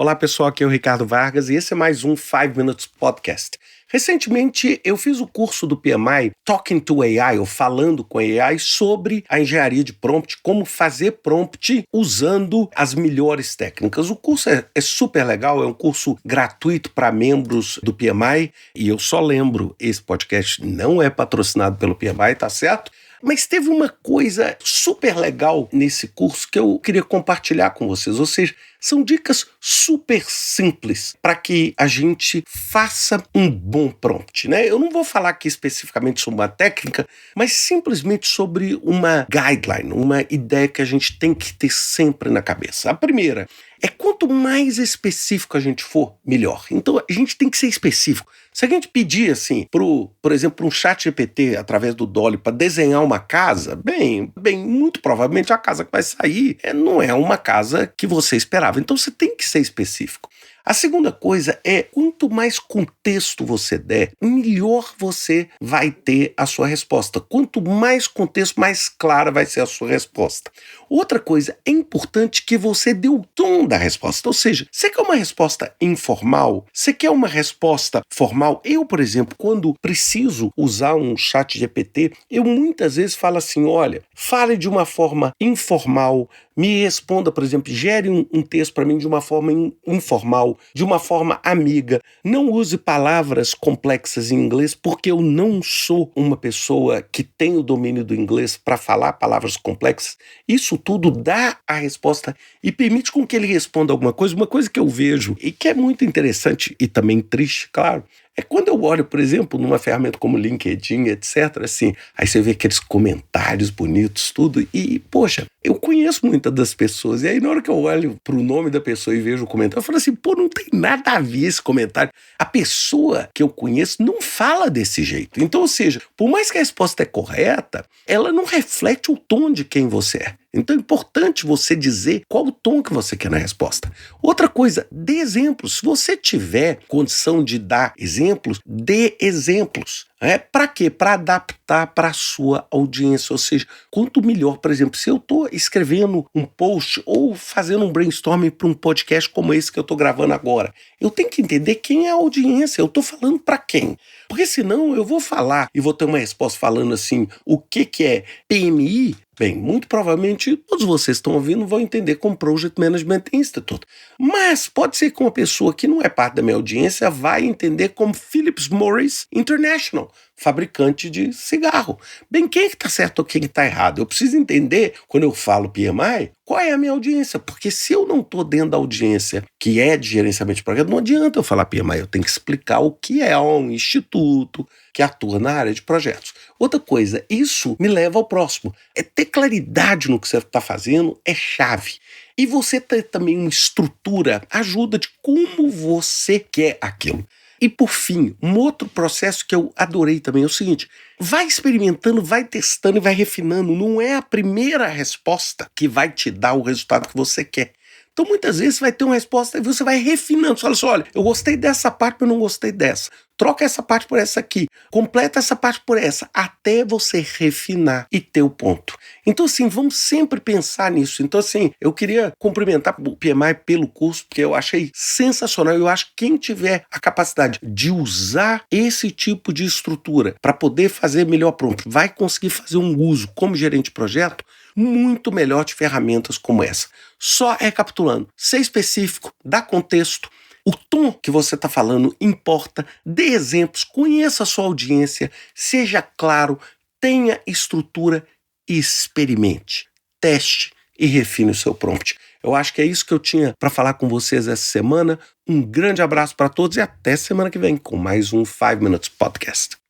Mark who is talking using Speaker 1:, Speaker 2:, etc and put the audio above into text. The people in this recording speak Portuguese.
Speaker 1: Olá pessoal, aqui é o Ricardo Vargas e esse é mais um 5 Minutes Podcast. Recentemente eu fiz o curso do PMI Talking to AI, ou Falando com AI, sobre a engenharia de prompt, como fazer prompt usando as melhores técnicas. O curso é super legal, é um curso gratuito para membros do PMI e eu só lembro, esse podcast não é patrocinado pelo PMI, tá certo? Mas teve uma coisa super legal nesse curso que eu queria compartilhar com vocês, ou seja, são dicas super simples para que a gente faça um bom prompt, né? Eu não vou falar aqui especificamente sobre uma técnica, mas simplesmente sobre uma guideline, uma ideia que a gente tem que ter sempre na cabeça. A primeira é quanto mais específico a gente for, melhor. Então a gente tem que ser específico. Se a gente pedir assim, por exemplo, um chat GPT através do Dolly para desenhar uma casa, bem, muito provavelmente a casa que vai sair não é uma casa que você esperava. Então você tem que ser específico. A segunda coisa é, quanto mais contexto você der, melhor você vai ter a sua resposta. Quanto mais contexto, mais clara vai ser a sua resposta. Outra coisa, é importante que você dê o tom da resposta. Ou seja, você quer uma resposta informal? Você quer uma resposta formal? Eu, por exemplo, quando preciso usar um chat GPT, eu muitas vezes falo assim, olha, fale de uma forma informal, me responda, por exemplo, gere um texto para mim de uma forma informal, de uma forma amiga. Não use palavras complexas em inglês, porque eu não sou uma pessoa que tem o domínio do inglês para falar palavras complexas. Isso tudo dá a resposta e permite com que ele responda alguma coisa. Uma coisa que eu vejo e que é muito interessante e também triste, claro, é quando eu olho, por exemplo, numa ferramenta como LinkedIn, etc., assim, aí você vê aqueles comentários bonitos, tudo, e, poxa, eu conheço muitas das pessoas, e aí na hora que eu olho pro nome da pessoa e vejo o comentário, eu falo assim, pô, não tem nada a ver esse comentário. A pessoa que eu conheço não fala desse jeito. Então, ou seja, por mais que a resposta é correta, ela não reflete o tom de quem você é. Então é importante você dizer qual o tom que você quer na resposta. Outra coisa, dê exemplos. Se você tiver condição de dar exemplos, dê exemplos. Para quê? Para adaptar para a sua audiência. Ou seja, quanto melhor, por exemplo, se eu estou escrevendo um post ou fazendo um brainstorming para um podcast como esse que eu estou gravando agora, eu tenho que entender quem é a audiência, eu estou falando para quem. Porque senão eu vou falar e vou ter uma resposta falando assim, o que é PMI? Bem, muito provavelmente todos vocês que estão ouvindo vão entender como Project Management Institute. Mas pode ser que uma pessoa que não é parte da minha audiência vai entender como Philip Morris International, fabricante de cigarro. Bem, quem é que está certo ou quem está errado? Eu preciso entender, quando eu falo PMI, qual é a minha audiência? Porque se eu não estou dentro da audiência que é de gerenciamento de projeto, não adianta eu falar PMI, eu tenho que explicar o que é um instituto que atua na área de projetos. Outra coisa, isso me leva ao próximo. Ter claridade no que você está fazendo é chave. E você ter também uma estrutura ajuda de como você quer aquilo. E por fim, um outro processo que eu adorei também é o seguinte, vai experimentando, vai testando e vai refinando. Não é a primeira resposta que vai te dar o resultado que você quer. Então muitas vezes você vai ter uma resposta e você vai refinando. Você fala assim, olha, eu gostei dessa parte, mas não gostei dessa. Troca essa parte por essa aqui. Completa essa parte por essa. Até você refinar e ter o ponto. Então assim, vamos sempre pensar nisso. Então assim, eu queria cumprimentar o PMI pelo curso, porque eu achei sensacional. Eu acho que quem tiver a capacidade de usar esse tipo de estrutura para poder fazer melhor prompt, vai conseguir fazer um uso como gerente de projeto muito melhor de ferramentas como essa. Só recapitulando, ser específico, dá contexto, o tom que você está falando importa, dê exemplos, conheça a sua audiência, seja claro, tenha estrutura e experimente, teste e refine o seu prompt. Eu acho que é isso que eu tinha para falar com vocês essa semana. Um grande abraço para todos e até semana que vem com mais um 5 Minutes Podcast.